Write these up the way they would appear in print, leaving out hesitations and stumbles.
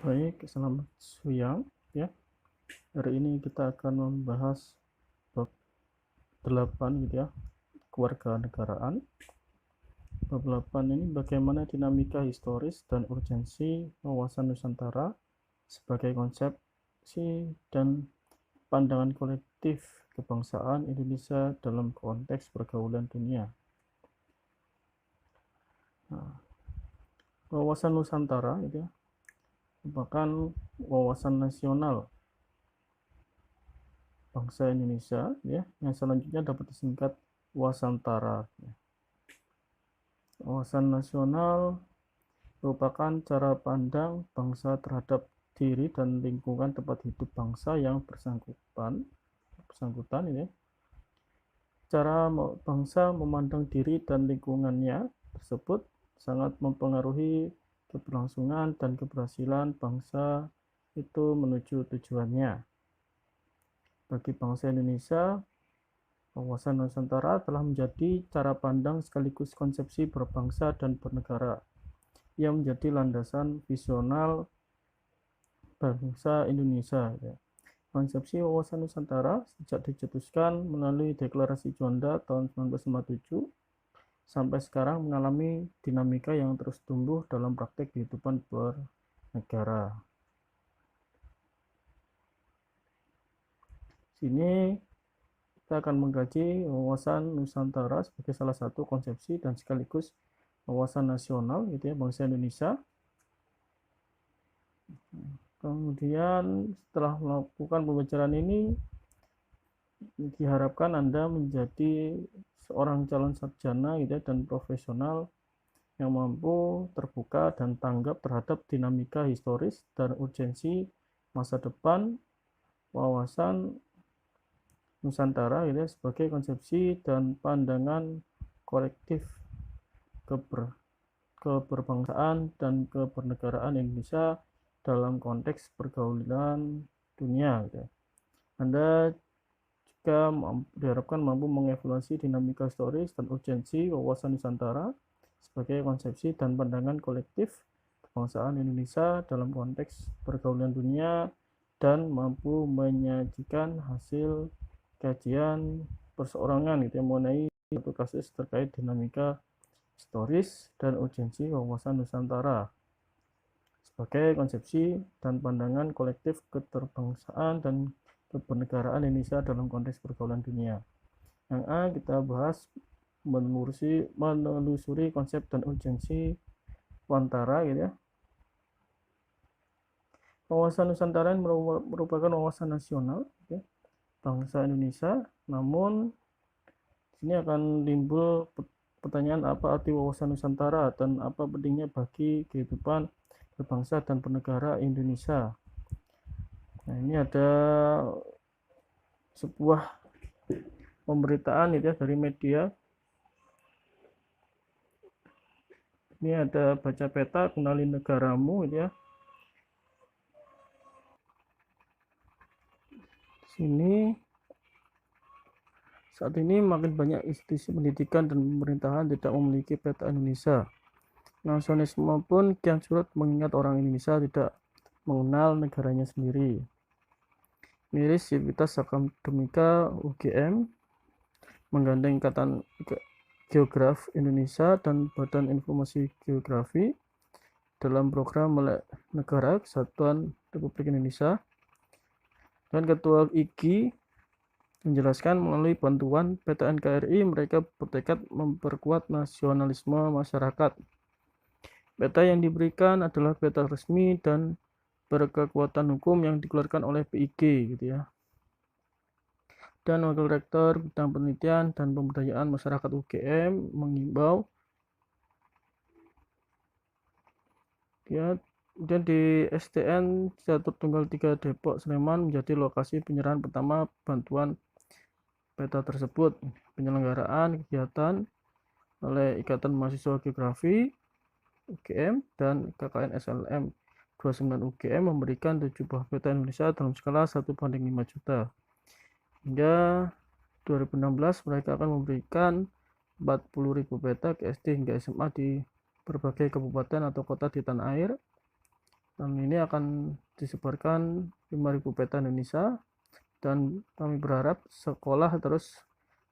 Baik, selamat siang ya. Hari ini kita akan membahas bab 8 gitu ya, kewarganegaraan. Bab 8 ini bagaimana dinamika historis dan urgensi wawasan Nusantara sebagai konsepsi dan pandangan kolektif kebangsaan Indonesia dalam konteks pergaulan dunia. Nah, wawasan Nusantara gitu ya, merupakan wawasan nasional bangsa Indonesia ya, yang selanjutnya dapat disingkat Wasantara. Wawasan nasional merupakan cara pandang bangsa terhadap diri dan lingkungan tempat hidup bangsa yang bersangkutan ini. Cara bangsa memandang diri dan lingkungannya tersebut sangat mempengaruhi keberlangsungan dan keberhasilan bangsa itu menuju tujuannya. Bagi bangsa Indonesia, wawasan Nusantara telah menjadi cara pandang sekaligus konsepsi berbangsa dan bernegara yang menjadi landasan visional bangsa Indonesia. Konsepsi wawasan Nusantara sejak dicetuskan melalui Deklarasi Juanda tahun 1957 sampai sekarang mengalami dinamika yang terus tumbuh dalam praktek kehidupan bernegara. Sini kita akan mengkaji wawasan Nusantara sebagai salah satu konsepsi dan sekaligus wawasan nasional gitu ya, bangsa Indonesia. Kemudian setelah melakukan pembelajaran ini, diharapkan Anda menjadi seorang calon sarjana gitu ya, dan profesional yang mampu terbuka dan tanggap terhadap dinamika historis dan urgensi masa depan wawasan Nusantara gitu ya, sebagai konsepsi dan pandangan kolektif keberbangsaan dan kebernegaraan Indonesia dalam konteks pergaulan dunia gitu ya. Anda juga diharapkan mampu mengevaluasi dinamika historis dan urgensi wawasan Nusantara sebagai konsepsi dan pandangan kolektif kebangsaan Indonesia dalam konteks pergaulan dunia dan mampu menyajikan hasil kajian perseorangan gitu ya, mengenai satu kasus terkait dinamika historis dan urgensi wawasan Nusantara sebagai konsepsi dan pandangan kolektif keterbangsaan dan kebernegaraan Indonesia dalam konteks pergaulan dunia. Yang A, kita bahas menelusuri konsep dan urgensi Wantara gitu ya. Wawasan Nusantara merupakan wawasan nasional gitu ya, bangsa Indonesia. Namun sini akan timbul pertanyaan, apa arti wawasan Nusantara dan apa pentingnya bagi kehidupan berbangsa dan bernegara Indonesia. Nah, ini ada sebuah pemberitaan itu ya, dari media. Ini ada baca peta kenali negaramu gitu ya. Sini saat ini makin banyak institusi pendidikan dan pemerintahan tidak memiliki peta Indonesia. Nasionalisme pun kian surut mengingat orang Indonesia tidak mengenal negaranya sendiri. Miris Civitas Akademika UGM menggandeng Ikatan Geograf Indonesia dan Badan Informasi Geografi dalam program Melek Negara Kesatuan Republik Indonesia, dan Ketua IGI menjelaskan melalui bantuan PT NKRI mereka bertekad memperkuat nasionalisme masyarakat. Peta yang diberikan adalah peta resmi dan berkekuatan hukum yang dikeluarkan oleh PIG gitu ya. Dan Wakil Rektor Bidang Penelitian dan Pemberdayaan Masyarakat UGM mengimbau ya, dan di SDN Catur Tunggal 3 Depok Sleman menjadi lokasi penyerahan pertama bantuan peta tersebut. Penyelenggaraan kegiatan oleh Ikatan Mahasiswa Geografi UGM dan KKN SLM 29 UGM memberikan 7 buah peta Indonesia dalam skala 1:5 juta. Hingga 2016 mereka akan memberikan 40.000 peta ke SD hingga SMA di berbagai kabupaten atau kota di tanah air. Dan ini akan disebarkan 5.000 peta Indonesia, dan kami berharap sekolah terus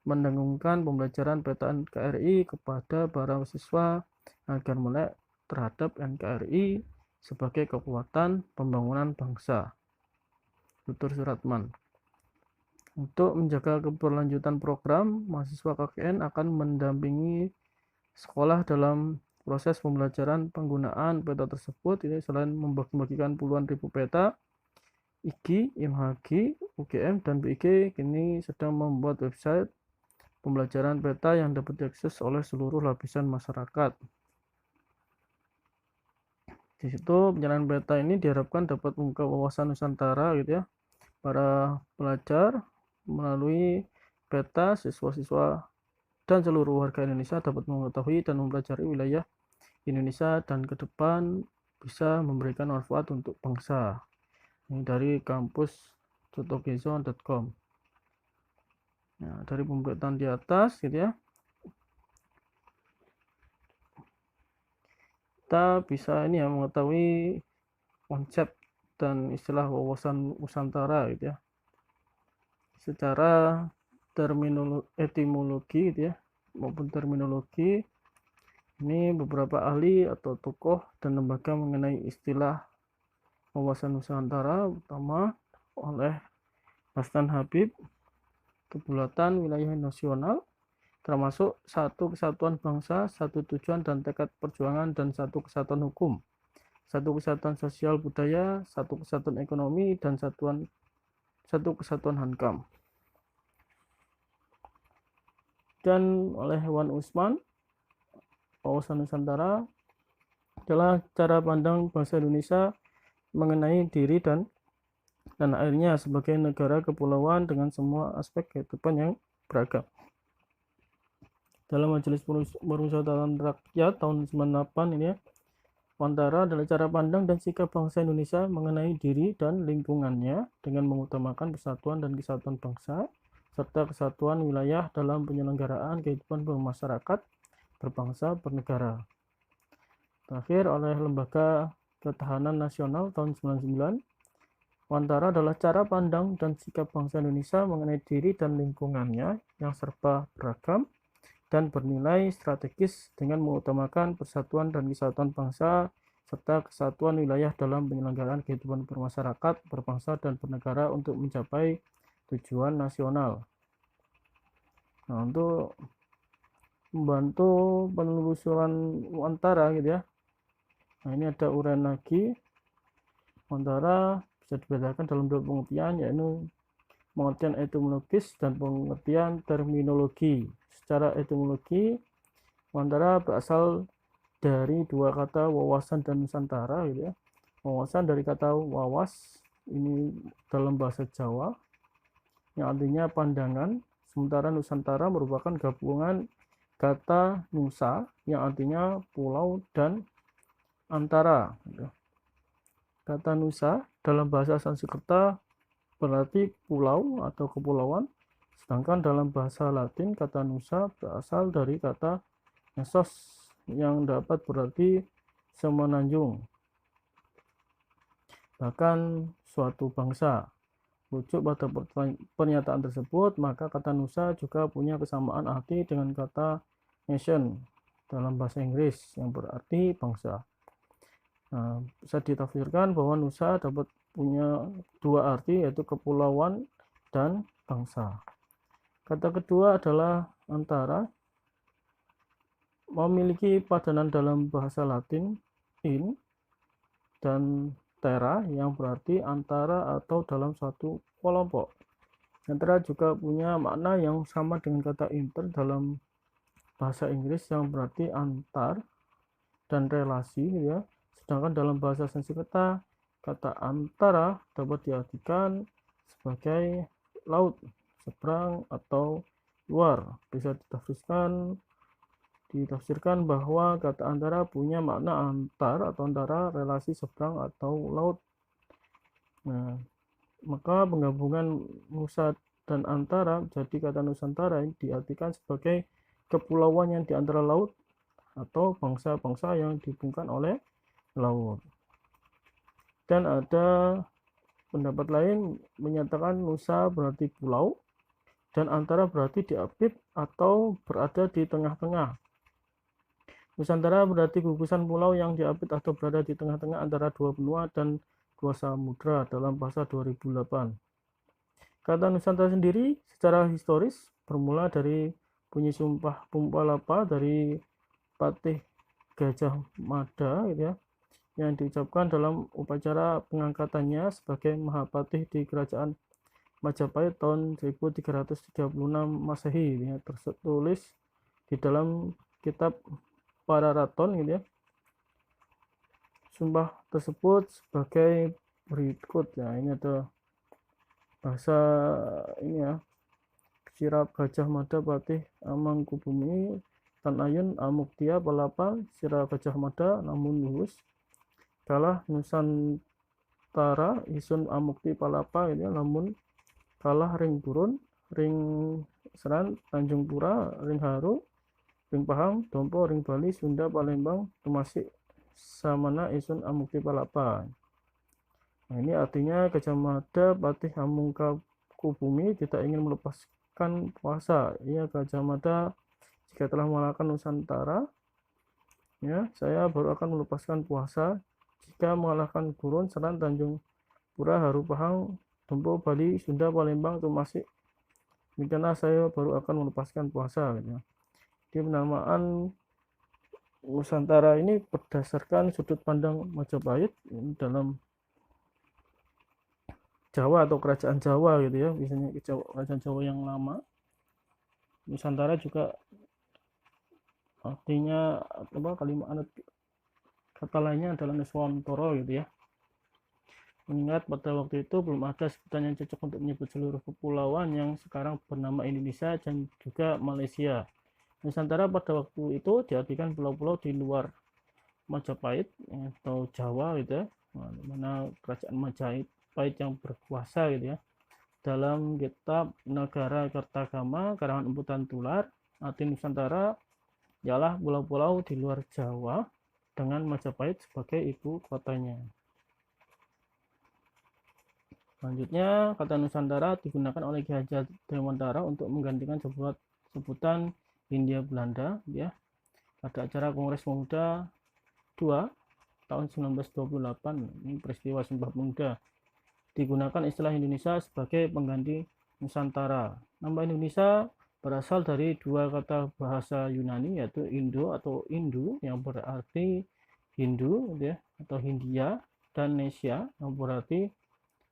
mendengungkan pembelajaran peta NKRI kepada para siswa agar melek terhadap NKRI sebagai kekuatan pembangunan bangsa. Tutur Suratman. Untuk menjaga keberlanjutan program, mahasiswa KKN akan mendampingi sekolah dalam proses pembelajaran penggunaan peta tersebut. Ini selain membagi-bagikan puluhan ribu peta, IGI, IMHG, UGM, dan BIG kini sedang membuat website pembelajaran peta yang dapat diakses oleh seluruh lapisan masyarakat. Di situ penyerahan peta ini diharapkan dapat membuka wawasan Nusantara gitu ya. Para pelajar melalui peta, siswa-siswa dan seluruh warga Indonesia dapat mengetahui dan mempelajari wilayah Indonesia dan ke depan bisa memberikan manfaat untuk bangsa. Ini dari kampus.okezone.com. Nah, dari pemberitaan di atas gitu ya, kita bisa ini ya mengetahui konsep dan istilah wawasan Nusantara gitu ya. Secara etimologi gitu ya, maupun terminologi, ini beberapa ahli atau tokoh dan lembaga mengenai istilah wawasan Nusantara, utama oleh Hasan Habib, kebulatan wilayah nasional, termasuk satu kesatuan bangsa, satu tujuan dan tekad perjuangan, dan satu kesatuan hukum, satu kesatuan sosial budaya, satu kesatuan ekonomi, dan satu kesatuan hankam. Dan oleh Wan Usman, wawasan Nusantara adalah cara pandang bangsa Indonesia mengenai diri dan akhirnya sebagai negara kepulauan dengan semua aspek kehidupan yang beragam. Dalam Majelis Permusyawaratan Rakyat tahun 98 ini ya, Wantara adalah cara pandang dan sikap bangsa Indonesia mengenai diri dan lingkungannya dengan mengutamakan persatuan dan kesatuan bangsa serta kesatuan wilayah dalam penyelenggaraan kehidupan bermasyarakat, berbangsa, bernegara. Terakhir oleh Lembaga Ketahanan Nasional tahun 99, Wantara adalah cara pandang dan sikap bangsa Indonesia mengenai diri dan lingkungannya yang serba beragam dan bernilai strategis dengan mengutamakan persatuan dan kesatuan bangsa serta kesatuan wilayah dalam penyelenggaraan kehidupan bermasyarakat, berbangsa, dan bernegara untuk mencapai tujuan nasional. Nah, untuk membantu penelusuran Wantara gitu ya. Nah, ini ada uraian lagi. Wantara bisa dibedakan dalam dua pengertian, yaitu pengertian etimologis dan pengertian terminologi. Secara etimologi, Wantara berasal dari dua kata wawasan dan Nusantara gitu ya. Wawasan dari kata wawas, ini dalam bahasa Jawa, yang artinya pandangan, sementara Nusantara merupakan gabungan kata Nusa yang artinya pulau dan antara gitu. Kata Nusa dalam bahasa Sanskerta berarti pulau atau kepulauan, sedangkan dalam bahasa Latin kata Nusa berasal dari kata Nessos yang dapat berarti semenanjung, bahkan suatu bangsa. Rujuk pada pernyataan tersebut, maka kata Nusa juga punya kesamaan arti dengan kata nation dalam bahasa Inggris yang berarti bangsa. Nah, bisa ditafsirkan bahwa Nusa dapat punya dua arti, yaitu kepulauan dan bangsa. Kata kedua adalah antara, memiliki padanan dalam bahasa Latin in dan terra yang berarti antara atau dalam suatu kelompok. Antara juga punya makna yang sama dengan kata inter dalam bahasa Inggris yang berarti antar dan relasi ya. Sedangkan dalam bahasa Sanskerta kata antara dapat diartikan sebagai laut, seberang atau luar. Bisa ditafsirkan bahwa kata antara punya makna antar atau antara, relasi, seberang atau laut. Nah, maka penggabungan Nusa dan antara jadi kata Nusantara diartikan sebagai kepulauan yang di antara laut atau bangsa-bangsa yang dihubungkan oleh laut. Dan ada pendapat lain menyatakan Nusa berarti pulau, dan Antara berarti diapit atau berada di tengah-tengah. Nusantara berarti gugusan pulau yang diapit atau berada di tengah-tengah antara dua benua dan dua samudra dalam bahasa 2008. Kata Nusantara sendiri secara historis bermula dari bunyi sumpah Pumpalapa dari Patih Gajah Mada gitu ya, yang diucapkan dalam upacara pengangkatannya sebagai Mahapatih di Kerajaan Majapahit tahun 1336 Masehi ya, tertulis di dalam kitab Pararaton gitu ya. Sumpah tersebut sebagai berikut ya, ini ada bahasa ini ya, sirap Gajah Mada Patih Amangkubumi Tan Ayun Amuktia Palapa sirap Gajah Mada namun lulus kalah Nusantara isun Amukti Palapa gitu ya, namun kalah ring turun ring Seran Tanjung Pura ring Haru ring Pahang Dompo ring Bali Sunda Palembang Tumasik Samana isun Amukti Palapa. Nah, ini artinya Gajah Mada Patih Amangkubumi tidak ingin melepaskan puasa. Ia Gajah Mada jika telah mengalahkan Nusantara ya, saya baru akan melepaskan puasa. Jika mengalahkan Gurun, Seran, Tanjung Pura, Haru, Pahang, Dompo, Bali, Sunda, Palembang, Tumasik, demikianlah saya baru akan melepaskan puasa gitu. Di penamaan Nusantara ini berdasarkan sudut pandang Majapahit dalam Jawa atau kerajaan Jawa gitu ya, biasanya kerajaan Jawa yang lama. Nusantara juga artinya apa, kalimat kata lainnya adalah Nuswantara gitu ya. Mengingat pada waktu itu belum ada sebutan yang cocok untuk menyebut seluruh kepulauan yang sekarang bernama Indonesia dan juga Malaysia. Nusantara pada waktu itu diartikan pulau-pulau di luar Majapahit atau Jawa gitu ya, mana kerajaan Majapahit yang berkuasa gitu ya. Dalam kitab Negara Kertagama karangan Emputan Tular, arti Nusantara ialah pulau-pulau di luar Jawa dengan Majapahit sebagai ibu kotanya. Selanjutnya, kata Nusantara digunakan oleh Ki Hajar Dewantara untuk menggantikan sebutan Hindia Belanda ya. Pada acara Kongres Pemuda 2 tahun 1928, ini peristiwa Sumpah Pemuda, digunakan istilah Indonesia sebagai pengganti Nusantara. Nama Indonesia berasal dari dua kata bahasa Yunani yaitu Indo atau Indu yang berarti Hindu ya, atau Hindia, dan Nesia yang berarti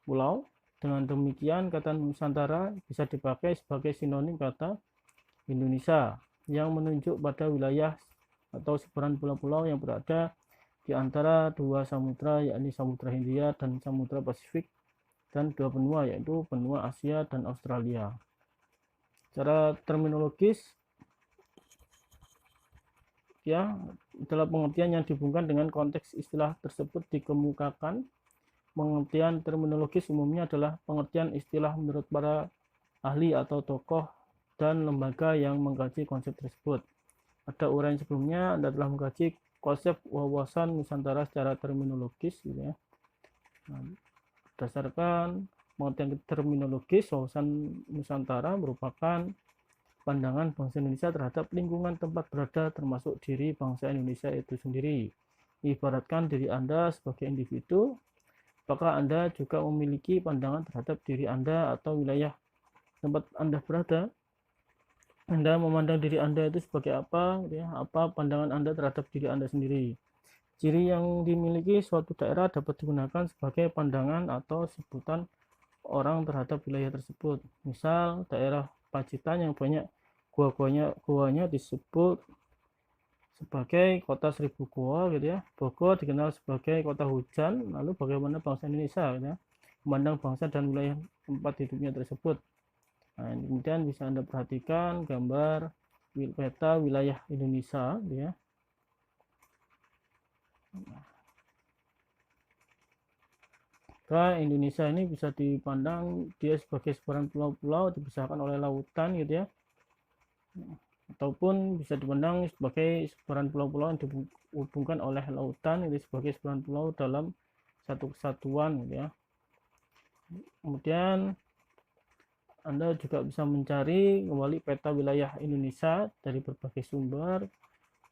pulau. Dengan demikian kata Nusantara bisa dipakai sebagai sinonim kata Indonesia yang menunjuk pada wilayah atau sebaran pulau-pulau yang berada di antara dua samudra yakni Samudra Hindia dan Samudra Pasifik, dan dua benua yaitu benua Asia dan Australia. Secara terminologis ya, dalam pengertian yang dihubungkan dengan konteks istilah tersebut dikemukakan. Pengertian terminologis umumnya adalah pengertian istilah menurut para ahli atau tokoh dan lembaga yang mengkaji konsep tersebut. Ada uraian sebelumnya Anda telah mengkaji konsep wawasan Nusantara secara terminologis gitu ya. Nah, berdasarkan pengertian terminologis, wawasan Nusantara merupakan pandangan bangsa Indonesia terhadap lingkungan tempat berada termasuk diri bangsa Indonesia itu sendiri. Ibaratkan diri Anda sebagai individu, apakah Anda juga memiliki pandangan terhadap diri Anda atau wilayah tempat Anda berada? Anda memandang diri Anda itu sebagai apa? Ya, apa pandangan Anda terhadap diri Anda sendiri? Ciri yang dimiliki suatu daerah dapat digunakan sebagai pandangan atau sebutan orang terhadap wilayah tersebut. Misal, daerah Pacitan yang banyak gua-guanya disebut sebagai kota 1000 gua gitu ya. Bogor dikenal sebagai kota hujan. Lalu bagaimana bangsa Indonesia gitu ya, memandang bangsa dan wilayah tempat hidupnya tersebut. Nah, kemudian bisa Anda perhatikan gambar peta wilayah Indonesia gitu ya. Maka Indonesia ini bisa dipandang dia sebagai sebaran pulau-pulau dipisahkan oleh lautan gitu ya, ataupun bisa dipandang sebagai sebaran pulau-pulau yang dihubungkan oleh lautan, itu sebagai sebaran pulau dalam satu kesatuan gitu ya. Kemudian Anda juga bisa mencari kembali peta wilayah Indonesia dari berbagai sumber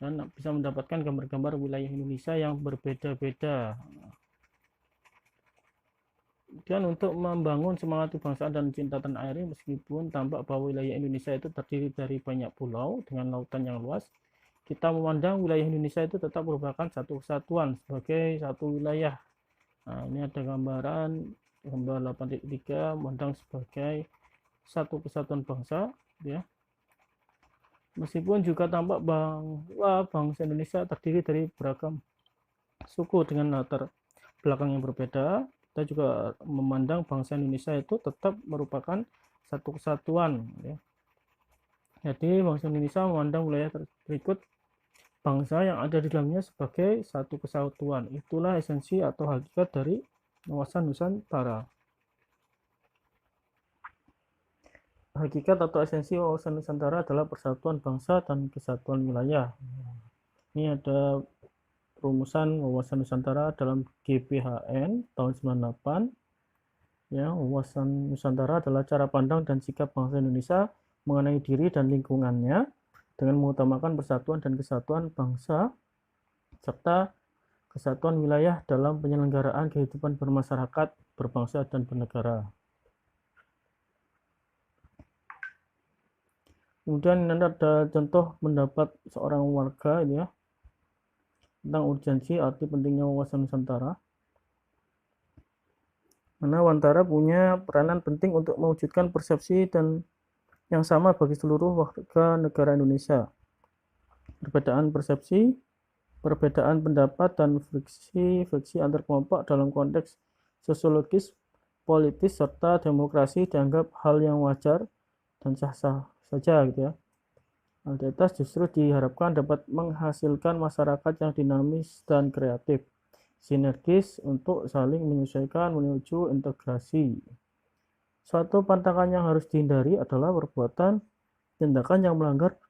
dan bisa mendapatkan gambar-gambar wilayah Indonesia yang berbeda-beda. Kemudian untuk membangun semangat kebangsaan dan cinta tanah air, meskipun tampak bahwa wilayah Indonesia itu terdiri dari banyak pulau dengan lautan yang luas, kita memandang wilayah Indonesia itu tetap merupakan satu kesatuan sebagai satu wilayah. Nah, ini ada gambar 8.3 memandang sebagai satu kesatuan bangsa, ya. Meskipun juga tampak bahwa bangsa Indonesia terdiri dari beragam suku dengan latar belakang yang berbeda, kita juga memandang bangsa Indonesia itu tetap merupakan satu kesatuan, ya. Jadi bangsa Indonesia memandang wilayah berikut bangsa yang ada di dalamnya sebagai satu kesatuan. Itulah esensi atau hakikat dari wawasan Nusantara. Hakikat atau esensi wawasan Nusantara adalah persatuan bangsa dan kesatuan wilayah. Ini ada rumusan wawasan Nusantara dalam GPHN tahun 98. Ya, wawasan Nusantara adalah cara pandang dan sikap bangsa Indonesia mengenai diri dan lingkungannya dengan mengutamakan persatuan dan kesatuan bangsa serta kesatuan wilayah dalam penyelenggaraan kehidupan bermasyarakat, berbangsa dan bernegara. Kemudian nanti ada contoh pendapat seorang warga ini ya tentang urgensi arti pentingnya wawasan Nusantara. Karena Wantara punya peranan penting untuk mewujudkan persepsi dan yang sama bagi seluruh warga negara Indonesia. Perbedaan persepsi, perbedaan pendapat, dan friksi antar kelompok dalam konteks sosiologis, politis, serta demokrasi dianggap hal yang wajar dan sah-sah saja gitu ya. Hal di atas justru diharapkan dapat menghasilkan masyarakat yang dinamis dan kreatif, sinergis untuk saling menyesuaikan menuju integrasi. Suatu pantangan yang harus dihindari adalah perbuatan tindakan yang melanggar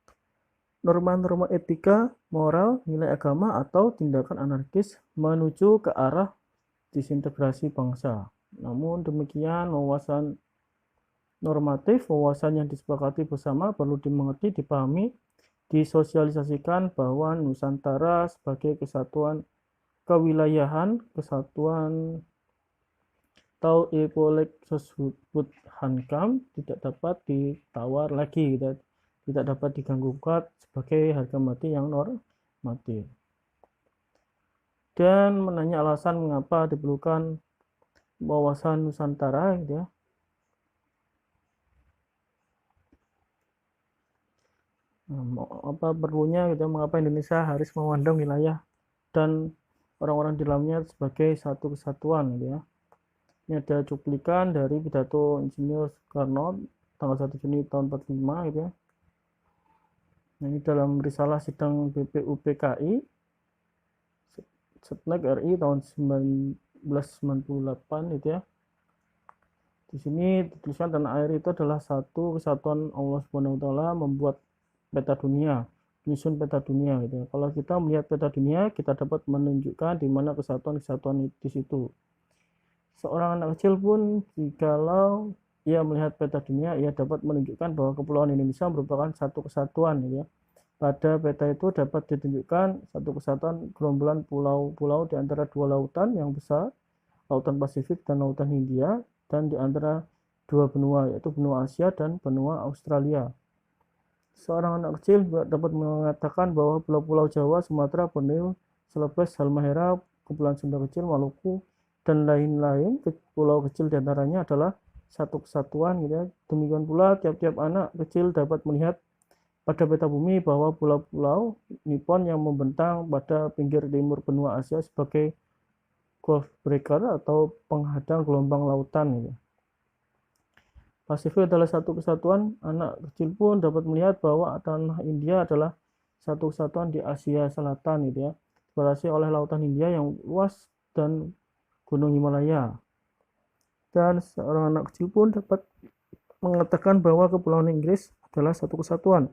norma-norma etika, moral, nilai agama, atau tindakan anarkis menuju ke arah disintegrasi bangsa. Namun demikian, wawasan normatif, wawasan yang disepakati bersama perlu dimengerti, dipahami, disosialisasikan bahwa Nusantara sebagai kesatuan kewilayahan, kesatuan atau ekolek tersebut hankam tidak dapat ditawar lagi, tidak dapat diganggu gugat sebagai harga mati yang normatif. Dan menanya alasan mengapa diperlukan wawasan Nusantara gitu ya. Apa perlunya gitu, mengapa Indonesia harus memandang wilayah dan orang-orang di dalamnya sebagai satu kesatuan gitu ya. Ini ada cuplikan dari pidato Insinyur Soekarno tanggal 1 Juni tahun 45 gitu ya. Nah, ini dalam risalah sidang BPUPKI Setnek RI tahun 1998 gitu ya. Di sini dituliskan tanah air itu adalah satu kesatuan Allah Subhanahu wa taala membuat peta dunia, menyusun peta dunia gitu. Kalau kita melihat peta dunia, kita dapat menunjukkan di mana kesatuan-kesatuan di situ. Seorang anak kecil pun jikalau ia melihat peta dunia, ia dapat menunjukkan bahwa kepulauan Indonesia merupakan satu kesatuan gitu ya. Pada peta itu dapat ditunjukkan satu kesatuan gerombolan pulau-pulau di antara dua lautan yang besar, Lautan Pasifik dan Lautan Hindia, dan di antara dua benua, yaitu benua Asia dan benua Australia. Seorang anak kecil dapat mengatakan bahwa pulau-pulau Jawa, Sumatera, Borneo, Celebes, Halmahera, Kepulauan Sunda Kecil, Maluku, dan lain-lain pulau kecil diantaranya adalah satu kesatuan gitu ya. Demikian pula tiap-tiap anak kecil dapat melihat pada peta bumi bahwa pulau-pulau Nippon yang membentang pada pinggir timur benua Asia sebagai Gulf Breaker atau penghadang gelombang lautan gitu. Pasifik adalah satu kesatuan, anak kecil pun dapat melihat bahwa tanah India adalah satu kesatuan di Asia Selatan gitu ya, dibatasi oleh lautan Hindia yang luas dan gunung Himalaya. Dan seorang anak kecil pun dapat mengatakan bahwa Kepulauan Inggris adalah satu kesatuan.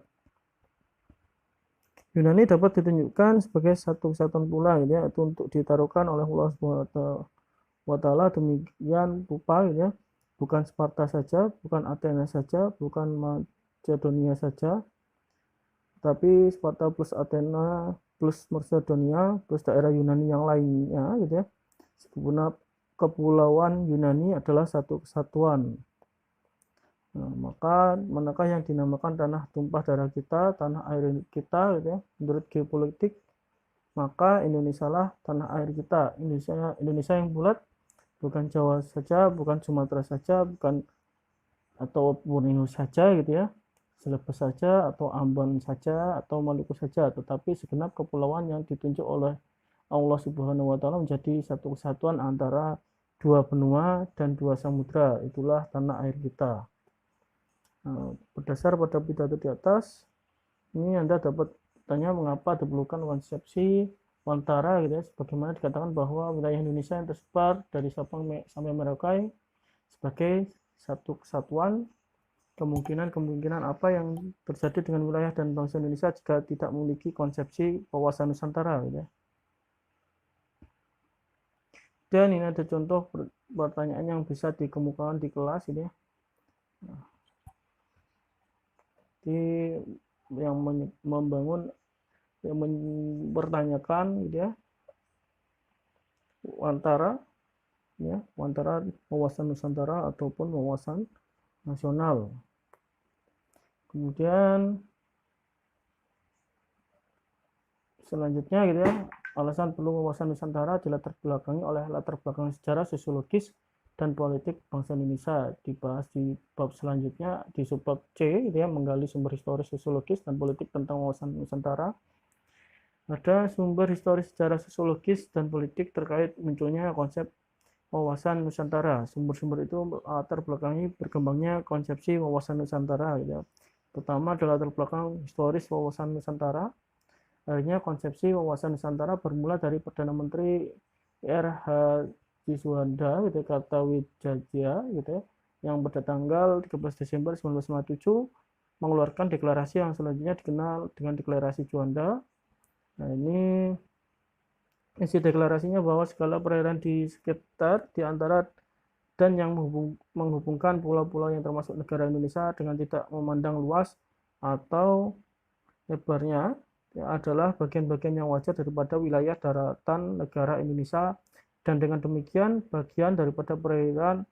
Yunani dapat ditunjukkan sebagai satu kesatuan pula gitu ya, itu untuk ditaruhkan oleh Allah SWT wa ta'ala demikian rupa ya, bukan Sparta saja, bukan Athena saja, bukan Macedonia saja, tapi Sparta plus Athena plus Macedonia plus daerah Yunani yang lainnya gitu ya, segenap kepulauan Yunani adalah satu kesatuan. Nah, maka manakah yang dinamakan tanah tumpah darah kita, tanah air kita gitu ya, menurut geopolitik, maka Indonesia lah tanah air kita. Indonesia yang bulat, bukan Jawa saja, bukan Sumatera saja, bukan atau Borneo saja gitu ya, Celebes saja atau Ambon saja atau Maluku saja, tetapi segenap kepulauan yang ditunjuk oleh Allah Subhanahu wa taala menjadi satu kesatuan antara dua benua dan dua samudra. Itulah tanah air kita. Nah, berdasar pada pidato di atas, ini Anda dapat tanya mengapa diperlukan konsepsi Wantara gitu ya, sebagaimana dikatakan bahwa wilayah Indonesia yang tersebar dari Sabang sampai Merauke sebagai satu kesatuan. Kemungkinan apa yang terjadi dengan wilayah dan bangsa Indonesia jika tidak memiliki konsepsi wawasan Nusantara gitu ya. Dan ini ada contoh pertanyaan yang bisa dikemukakan di kelas ini ya. Nah, yang membangun yang mempertanyakan gitu ya, antara wawasan Nusantara ataupun wawasan nasional. Kemudian selanjutnya gitu ya, alasan perlu wawasan Nusantara dilatar belakangi oleh latar belakang sejarah, sosiologis, dan politik bangsa Indonesia. Dibahas di bab selanjutnya di subbab C gitu ya, menggali sumber historis, sosiologis, dan politik tentang wawasan Nusantara. Ada sumber historis, sejarah, sosiologis, dan politik terkait munculnya konsep wawasan Nusantara. Sumber-sumber itu latar belakangi berkembangnya konsepsi wawasan Nusantara gitu ya. Pertama adalah latar belakang historis wawasan Nusantara. Akhirnya konsepsi wawasan Nusantara bermula dari Perdana Menteri R.H. Juanda gitu, Kartawijaya gitu ya, yang pada tanggal 13 Desember 1957 mengeluarkan deklarasi yang selanjutnya dikenal dengan deklarasi Juanda. Nah, ini isi deklarasinya bahwa segala perairan di sekitar di antara dan yang menghubungkan pulau-pulau yang termasuk negara Indonesia dengan tidak memandang luas atau lebarnya ya, adalah bagian-bagian yang wajar daripada wilayah daratan negara Indonesia, dan dengan demikian bagian daripada perairan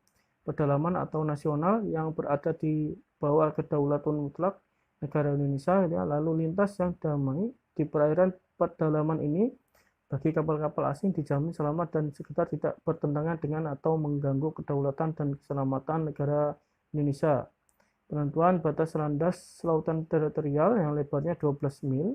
pedalaman atau nasional yang berada di bawah kedaulatan mutlak negara Indonesia ya, lalu lintas yang damai di perairan pedalaman ini bagi kapal-kapal asing dijamin selamat dan sekitar tidak bertentangan dengan atau mengganggu kedaulatan dan keselamatan negara Indonesia. Penentuan batas landas lautan teritorial yang lebarnya 12 mil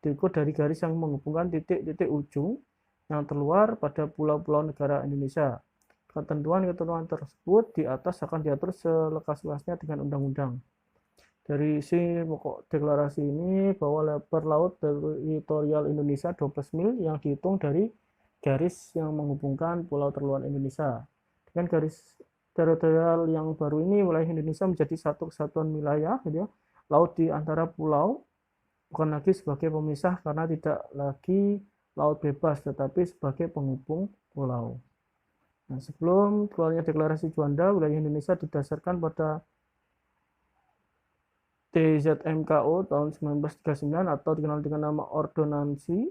diukur dari garis yang menghubungkan titik-titik ujung yang terluar pada pulau-pulau negara Indonesia. Ketentuan-ketentuan tersebut di atas akan diatur selekas-lekasnya dengan undang-undang. Dari isi pokok deklarasi ini bahwa lebar laut teritorial Indonesia 12 mil yang dihitung dari garis yang menghubungkan pulau terluar Indonesia. Dengan garis teritorial yang baru ini, wilayah Indonesia menjadi satu kesatuan wilayah gitu ya. Laut di antara pulau bukan lagi sebagai pemisah karena tidak lagi laut bebas tetapi sebagai penghubung pulau. Nah, sebelum keluarnya deklarasi Juanda, wilayah Indonesia didasarkan pada TZMKO tahun 1939 atau dikenal dengan nama Ordonansi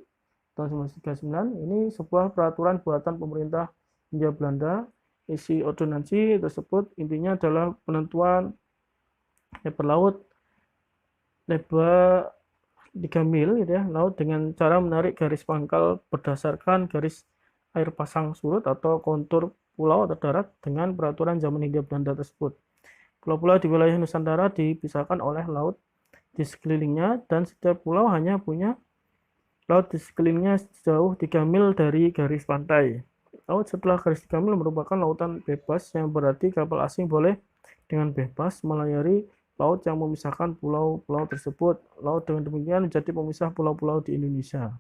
tahun 1939. Ini sebuah peraturan buatan pemerintah Hindia Belanda. Isi ordonansi tersebut intinya adalah penentuan lebar laut lebar 3 mil gitu ya, laut dengan cara menarik garis pangkal berdasarkan garis air pasang surut atau kontur pulau atau darat dengan peraturan zaman Hindia Belanda tersebut. Pulau-pulau di wilayah Nusantara dipisahkan oleh laut di sekelilingnya dan setiap pulau hanya punya laut di sekelilingnya sejauh 3 mil dari garis pantai. Laut setelah garis 3 mil merupakan lautan bebas yang berarti kapal asing boleh dengan bebas melayari laut yang memisahkan pulau-pulau tersebut. Laut dengan demikian menjadi pemisah pulau-pulau di Indonesia.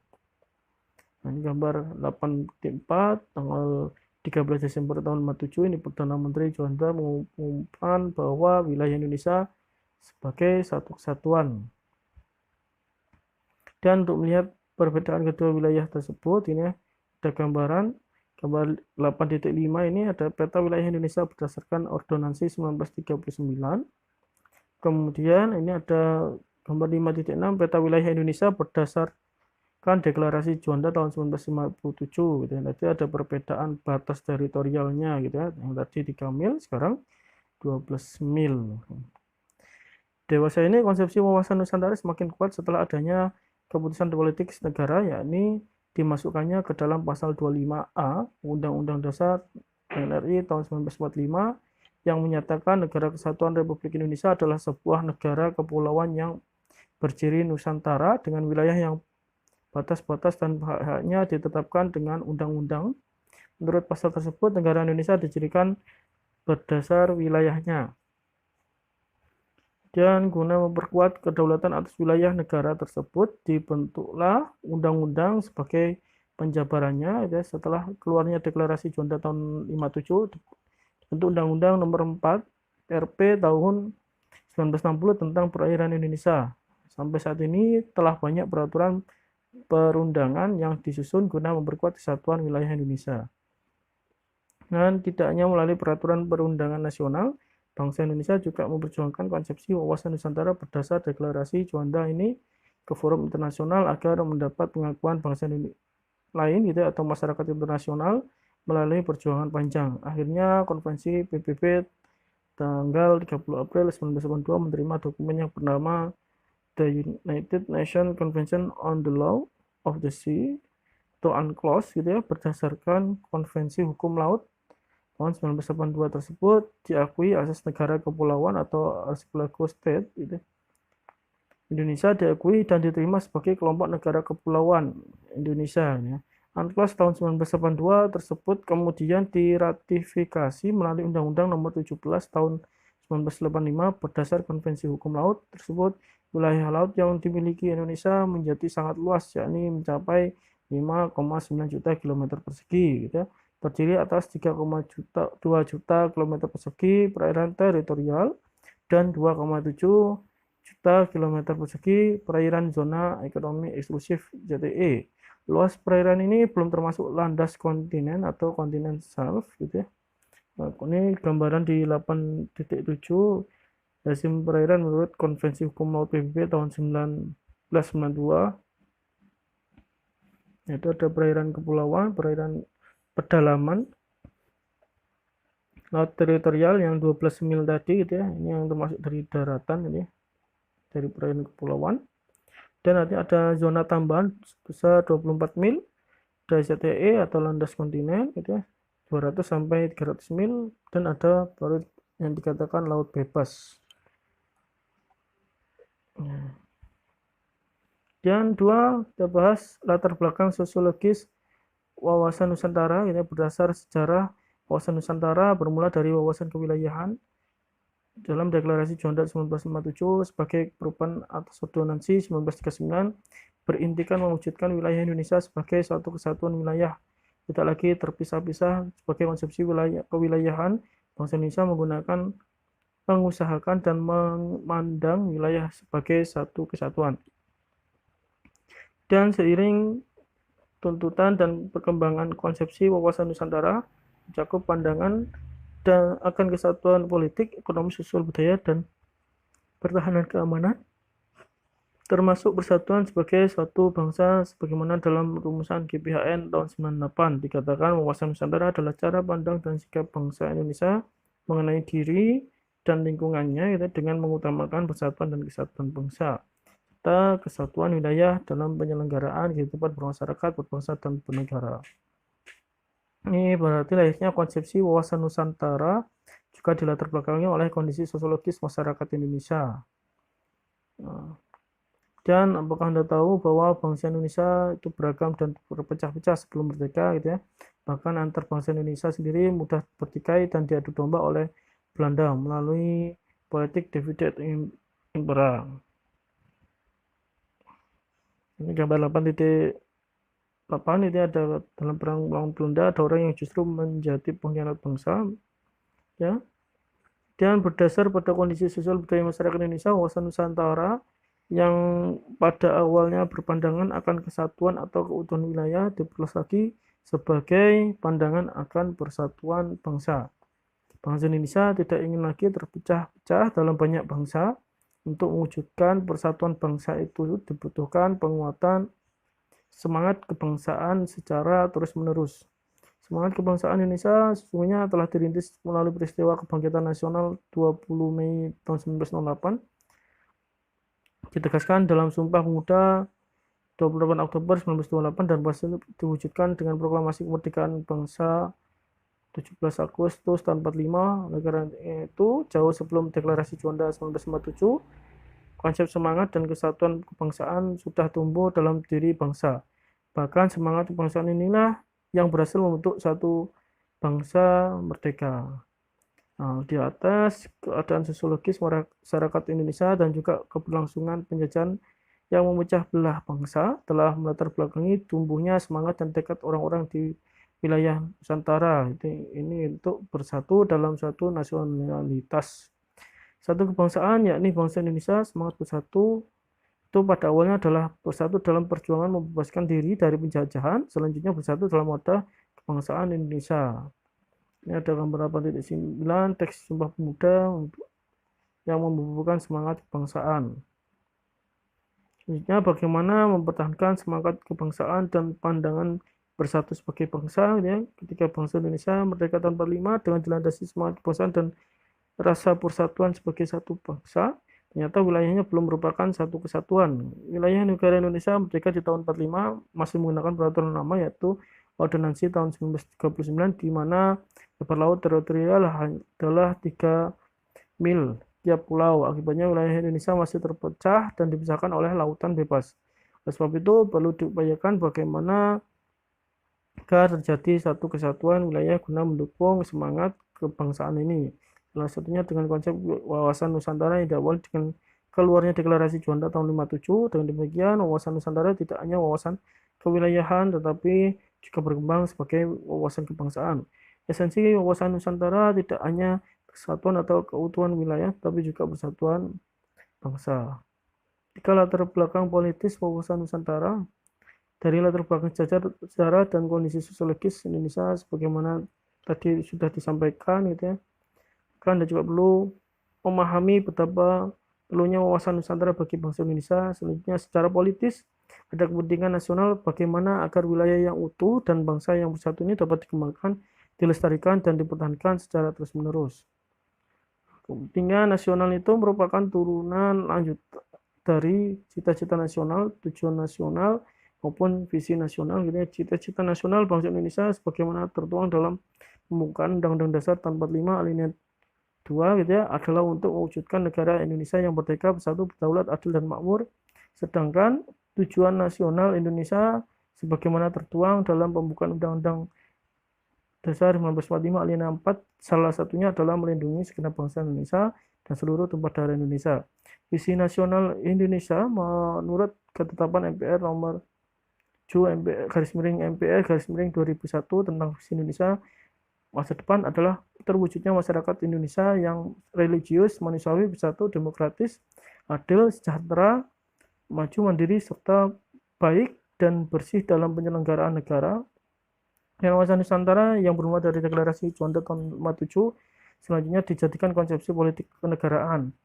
Nah, ini gambar 8.4 tanggal 13 Desember tahun 1947 ini Perdana Menteri Juanda mengumumkan bahwa wilayah Indonesia sebagai satu kesatuan. Dan untuk melihat perbedaan kedua wilayah tersebut, ini ada gambaran Gambar 8.5 ini ada peta wilayah Indonesia berdasarkan Ordonansi 1939. Kemudian ini ada gambar 5.6 peta wilayah Indonesia berdasarkan Deklarasi Juanda tahun 1957 gitu ya. Nanti ada perbedaan batas teritorialnya gitu ya. Yang tadi 3 mil, sekarang 12 mil. Dewasa ini konsepsi wawasan Nusantara semakin kuat setelah adanya keputusan politik negara, yakni dimasukkannya ke dalam pasal 25A Undang-Undang Dasar NRI tahun 1945 yang menyatakan Negara Kesatuan Republik Indonesia adalah sebuah negara kepulauan yang berciri Nusantara dengan wilayah yang batas-batas dan hak-haknya ditetapkan dengan undang-undang. Menurut pasal tersebut, negara Indonesia dicirikan berdasar wilayahnya. Dan guna memperkuat kedaulatan atas wilayah negara tersebut, dibentuklah undang-undang sebagai penjabarannya. Ya, setelah keluarnya Deklarasi Juanda tahun 57, dibentuk Undang-Undang Nomor 4 RP tahun 1960 tentang perairan Indonesia. Sampai saat ini telah banyak peraturan perundangan yang disusun guna memperkuat kesatuan wilayah Indonesia. Dan tidak hanya melalui peraturan perundangan nasional, bangsa Indonesia juga memperjuangkan konsepsi wawasan Nusantara berdasar Deklarasi Juanda ini ke forum internasional agar mendapat pengakuan bangsa lain gitu atau masyarakat internasional melalui perjuangan panjang. Akhirnya konvensi PBB tanggal 30 April 1982 menerima dokumen yang bernama The United Nations Convention on the Law of the Sea atau UNCLOS gitu ya, berdasarkan konvensi hukum laut tahun 1982 tersebut diakui asas negara kepulauan atau archipelago state gitu. Indonesia diakui dan diterima sebagai kelompok negara kepulauan Indonesia ya. UNCLOS tahun 1982 tersebut kemudian diratifikasi melalui Undang-Undang Nomor 17 tahun 1985 berdasar konvensi hukum laut tersebut. Wilayah laut yang dimiliki Indonesia menjadi sangat luas, yakni mencapai 5,9 juta kilometer persegi gitu ya. Terdiri atas 3,2 juta kilometer persegi perairan teritorial dan 2,7 juta kilometer persegi perairan zona ekonomi eksklusif ZEE. Luas perairan ini belum termasuk landas kontinen atau kontinen shelf gitu ya. Nah, ini gambaran di 8.7 rezim perairan menurut Konvensi Hukum Laut PBB tahun 1992. Itu ada perairan kepulauan, perairan pedalaman, laut teritorial yang 12 mil tadi gitu ya. Ini yang termasuk dari daratan ini, dari perairan kepulauan. Dan nanti ada zona tambahan sebesar 24 mil dari ZTE atau landas kontinen gitu ya, 200 sampai 300 mil, dan ada baru yang dikatakan laut bebas. Dan dua, kita bahas latar belakang sosiologis wawasan Nusantara ini berdasar sejarah. Wawasan Nusantara bermula dari wawasan kewilayahan dalam Deklarasi Juanda 1957 sebagai perubahan atas Ordonansi 1939 berintikan mewujudkan wilayah Indonesia sebagai suatu kesatuan wilayah, tidak lagi terpisah-pisah. Sebagai konsepsi wilayah kewilayahan, bangsa Indonesia mengusahakan dan memandang wilayah sebagai satu kesatuan. Dan seiring tuntutan dan perkembangan konsepsi wawasan Nusantara mencakup pandangan dan akan kesatuan politik, ekonomi, sosial, budaya, dan pertahanan keamanan, termasuk persatuan sebagai suatu bangsa sebagaimana dalam rumusan GBHN tahun 98 dikatakan wawasan Nusantara adalah cara pandang dan sikap bangsa Indonesia mengenai diri dan lingkungannya gitu, dengan mengutamakan persatuan dan kesatuan bangsa, kesatuan wilayah dalam penyelenggaraan kehidupan bermasyarakat, berbangsa, dan bernegara. Ini berarti lahirnya konsepsi wawasan Nusantara juga dilatar belakangi oleh kondisi sosiologis masyarakat Indonesia. Dan apakah Anda tahu bahwa bangsa Indonesia itu beragam dan berpecah-pecah sebelum merdeka gitu ya. Bahkan antar bangsa Indonesia sendiri mudah bertikai dan diadu domba oleh Belanda melalui politik divide et impera. Ini gambar 8.8 ini ada dalam perang melawan Belanda ada orang yang justru menjadi pengkhianat bangsa ya. Dan berdasar pada kondisi sosial budaya masyarakat Indonesia, wawasan Nusantara yang pada awalnya berpandangan akan kesatuan atau keutuhan wilayah diperluas lagi sebagai pandangan akan persatuan bangsa. Bangsa Indonesia tidak ingin lagi terpecah-pecah dalam banyak bangsa. Untuk mewujudkan persatuan bangsa itu dibutuhkan penguatan semangat kebangsaan secara terus-menerus. Semangat kebangsaan Indonesia sesungguhnya telah dirintis melalui peristiwa kebangkitan nasional 20 Mei tahun 1908, ditegaskan dalam Sumpah Pemuda 28 Oktober 1928 dan berhasil diwujudkan dengan proklamasi kemerdekaan bangsa 17 Agustus tahun 45. Oleh karena itu, jauh sebelum deklarasi Juanda 1947, konsep semangat dan kesatuan kebangsaan sudah tumbuh dalam diri bangsa. Bahkan semangat kebangsaan inilah yang berhasil membentuk satu bangsa merdeka. Nah, di atas keadaan sosiologis masyarakat Indonesia dan juga keberlangsungan penjajahan yang memecah belah bangsa telah melatar belakangi tumbuhnya semangat dan tekad orang-orang di wilayah Nusantara. Ini untuk bersatu dalam satu nasionalitas. Satu kebangsaan yakni bangsa Indonesia semangat bersatu itu pada awalnya adalah bersatu dalam perjuangan membebaskan diri dari penjajahan, selanjutnya bersatu dalam wadah kebangsaan Indonesia. Ini ada gambar 8.9 teks Sumpah Pemuda yang membubuhkan semangat kebangsaan. Selanjutnya bagaimana mempertahankan semangat kebangsaan dan pandangan bersatu sebagai bangsa ya, ketika bangsa Indonesia merdeka tahun 45 dengan dilandasi semangat kebangsaan dan rasa persatuan sebagai satu bangsa, ternyata wilayahnya belum merupakan satu kesatuan. Wilayah negara Indonesia merdeka di tahun 45 masih menggunakan peraturan lama yaitu Ordonansi tahun 1939 di mana lebar laut teritorial adalah 3 mil tiap pulau. Akibatnya wilayah Indonesia masih terpecah dan dipisahkan oleh lautan bebas. Oleh sebab itu perlu diupayakan bagaimana agar terjadi satu kesatuan wilayah guna mendukung semangat kebangsaan ini. Salah satunya dengan konsep wawasan Nusantara yang diawali dengan keluarnya deklarasi Juanda tahun 57. Dengan demikian, wawasan Nusantara tidak hanya wawasan kewilayahan tetapi juga berkembang sebagai wawasan kebangsaan. Esensi wawasan Nusantara tidak hanya kesatuan atau keutuhan wilayah, tapi juga persatuan bangsa. Jika latar belakang politis wawasan Nusantara, dari latar belakang sejarah dan kondisi sosiologis Indonesia sebagaimana tadi sudah disampaikan gitu ya, kan Anda juga perlu memahami betapa perlunya wawasan Nusantara bagi bangsa Indonesia. Selanjutnya secara politis ada kepentingan nasional bagaimana agar wilayah yang utuh dan bangsa yang bersatu ini dapat dikembangkan, dilestarikan dan dipertahankan secara terus-menerus. Kepentingan nasional itu merupakan turunan lanjut dari cita-cita nasional, tujuan nasional maupun visi nasional gitu ya. Cita-cita nasional bangsa Indonesia sebagaimana tertuang dalam pembukaan Undang-Undang Dasar tahun 45 alinea 2 gitu ya, adalah untuk mewujudkan negara Indonesia yang merdeka, bersatu, berdaulat, adil dan makmur. Sedangkan tujuan nasional Indonesia sebagaimana tertuang dalam pembukaan Undang-Undang Dasar 1945 alinea 4 salah satunya adalah melindungi segenap bangsa Indonesia dan seluruh tumpah darah Indonesia. Visi nasional Indonesia menurut ketetapan MPR nomor 7 MPR garis miring 2001 tentang visi Indonesia masa depan adalah terwujudnya masyarakat Indonesia yang religius, manusiawi, bersatu, demokratis, adil, sejahtera, maju, mandiri, serta baik dan bersih dalam penyelenggaraan negara. Dan wawasan Nusantara yang bermula dari deklarasi Juanda tahun 57 selanjutnya dijadikan konsepsi politik kenegaraan.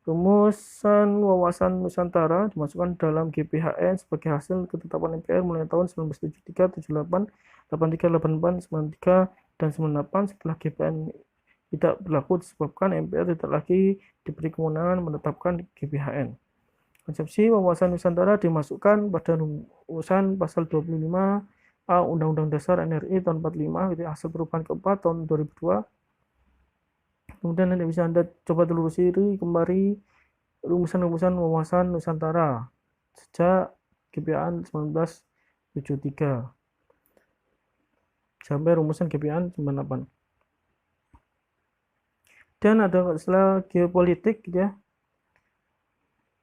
Rumusan wawasan Nusantara dimasukkan dalam GPHN sebagai hasil ketetapan MPR mulai tahun 1973, 78, 83, 84, 93, dan 98. Setelah GPHN tidak berlaku disebabkan MPR tidak lagi diberi kewenangan menetapkan GPHN. Konsepsi wawasan Nusantara dimasukkan pada rumusan pasal 25 A Undang-Undang Dasar NRI tahun 45 gitu, hasil perubahan keempat tahun 2002. Kemudian nanti bisa Anda coba telusuri kembali rumusan-rumusan wawasan Nusantara sejak GPHN 1973 sampai rumusan GPHN 98. Dan ada istilah geopolitik gitu ya.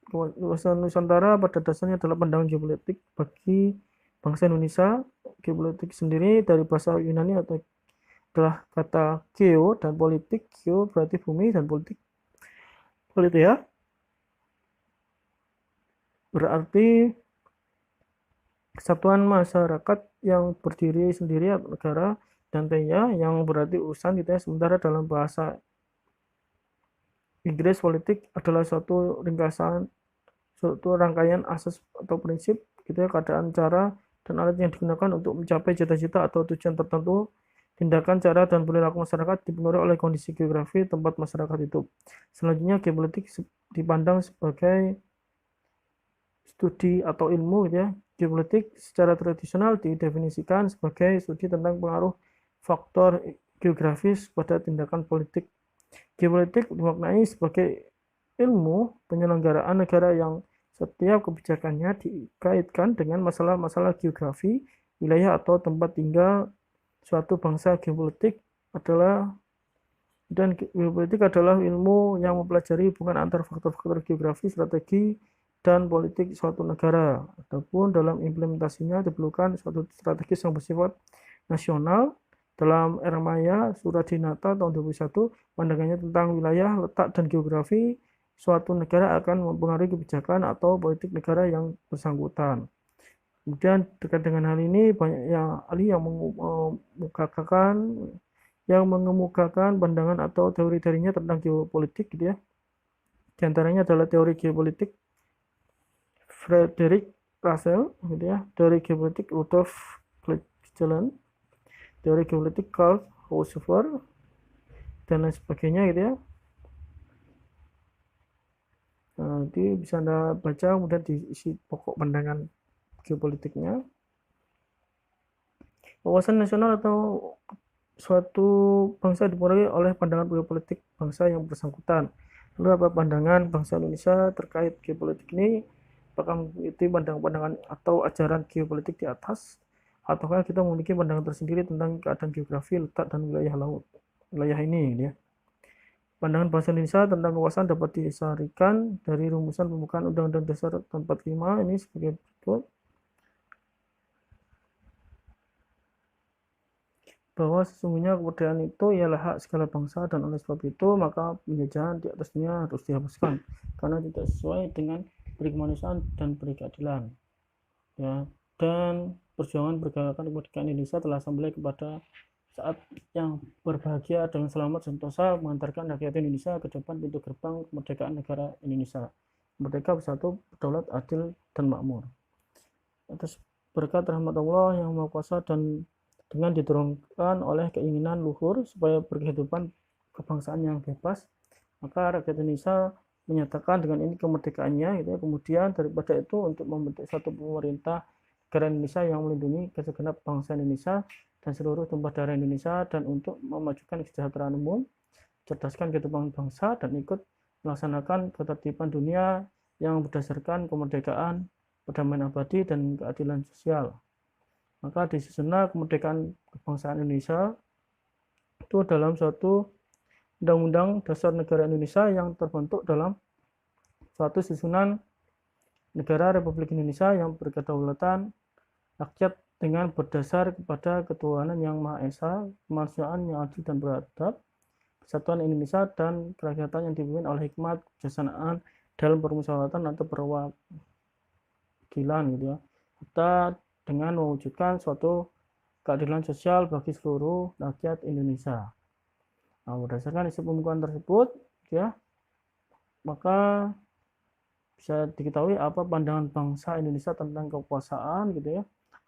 Wawasan Nusantara pada dasarnya adalah pandangan geopolitik bagi bangsa Indonesia. Geopolitik sendiri dari bahasa Yunani atau adalah kata geo dan politik. Geo berarti bumi dan politik ya berarti Kesatuan masyarakat yang berdiri sendiri atau negara, dan teia yang berarti urusan gitu ya. Sementara dalam bahasa Inggris politik adalah suatu ringkasan, suatu rangkaian asas atau prinsip gitu ya, keadaan, cara, dan alat yang digunakan untuk mencapai cita-cita atau tujuan tertentu. Tindakan, cara, dan perilaku masyarakat dipengaruhi oleh kondisi geografi tempat masyarakat hidup. Selanjutnya, geopolitik dipandang sebagai studi atau ilmu gitu ya. Geopolitik secara tradisional didefinisikan sebagai studi tentang pengaruh faktor geografis pada tindakan politik. Geopolitik dimaknai sebagai ilmu penyelenggaraan negara yang setiap kebijakannya dikaitkan dengan masalah-masalah geografi, wilayah atau tempat tinggal suatu bangsa. Geopolitik adalah ilmu yang mempelajari hubungan antar faktor-faktor geografi, strategi, dan politik suatu negara. Adapun dalam implementasinya diperlukan suatu strategis yang bersifat nasional. Dalam era Maya Suradinata tahun 2001, pandangannya tentang wilayah, letak, dan geografi suatu negara akan mempengaruhi kebijakan atau politik negara yang bersangkutan. Kemudian terkait dengan hal ini banyak yang ahli yang mengemukakan pandangan atau teori-teorinya tentang geopolitik gitu ya. Di antaranya adalah teori geopolitik Frederick Russell gitu ya, teori geopolitik Rudolf Schlegeln, teori geopolitik Karl Haushofer, dan lain sebagainya gitu ya. Nanti bisa Anda baca kemudian diisi pokok pandangan geopolitiknya. Wawasan nasional atau suatu bangsa dipengaruhi oleh pandangan geopolitik bangsa yang bersangkutan. Lalu apa pandangan bangsa Indonesia terkait geopolitik ini? Apakah itu pandangan atau ajaran geopolitik di atas, ataukah kita memiliki pandangan tersendiri tentang keadaan geografi, letak, dan wilayah laut, wilayah ini ya. Pandangan bangsa Indonesia tentang kekuasaan dapat disarikan dari rumusan pembukaan Undang-Undang Dasar 45 ini sebagai berikut. Bahwa sesungguhnya kebudayaan itu ialah hak segala bangsa, dan oleh sebab itu maka penjajahan di atasnya harus dihapuskan karena tidak sesuai dengan kemanusiaan dan keadilan ya. Dan perjuangan pergerakan kemerdekaan Indonesia telah sampai kepada saat yang berbahagia dengan selamat sentosa mengantarkan rakyat Indonesia ke depan pintu gerbang kemerdekaan negara Indonesia, merdeka, bersatu, berdaulat, adil, dan makmur. Atas berkat rahmat Allah yang Maha Kuasa dan dengan didorongkan oleh keinginan luhur supaya berkehidupan kebangsaan yang bebas, maka rakyat Indonesia menyatakan dengan ini kemerdekaannya gitu ya. Kemudian daripada itu untuk membentuk satu pemerintah negara Indonesia yang melindungi segenap bangsa Indonesia dan seluruh tumpah darah Indonesia, dan untuk memajukan kesejahteraan umum, cerdaskan kehidupan bangsa, dan ikut melaksanakan ketertiban dunia yang berdasarkan kemerdekaan, perdamaian abadi, dan keadilan sosial. Maka disusunlah kemerdekaan kebangsaan Indonesia itu dalam suatu Undang-Undang Dasar Negara Indonesia yang terbentuk dalam suatu susunan negara Republik Indonesia yang berkedaulatan rakyat dengan berdasar kepada ketuhanan yang Maha Esa, kemanusiaan yang adil dan beradab, kesatuan Indonesia, dan kerakyatan yang dipimpin oleh hikmat, kebijaksanaan dalam permusyawaratan atau perwakilan gitu ya. Kita dengan mewujudkan suatu keadilan sosial bagi seluruh rakyat Indonesia. Nah, berdasarkan isi pembukaan tersebut ya, maka bisa diketahui apa pandangan bangsa Indonesia tentang kekuasaan gitu ya,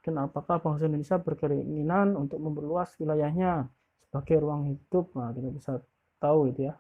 dan apakah bangsa Indonesia berkeinginan untuk memperluas wilayahnya sebagai ruang hidup. Nah, kita bisa tahu itu ya.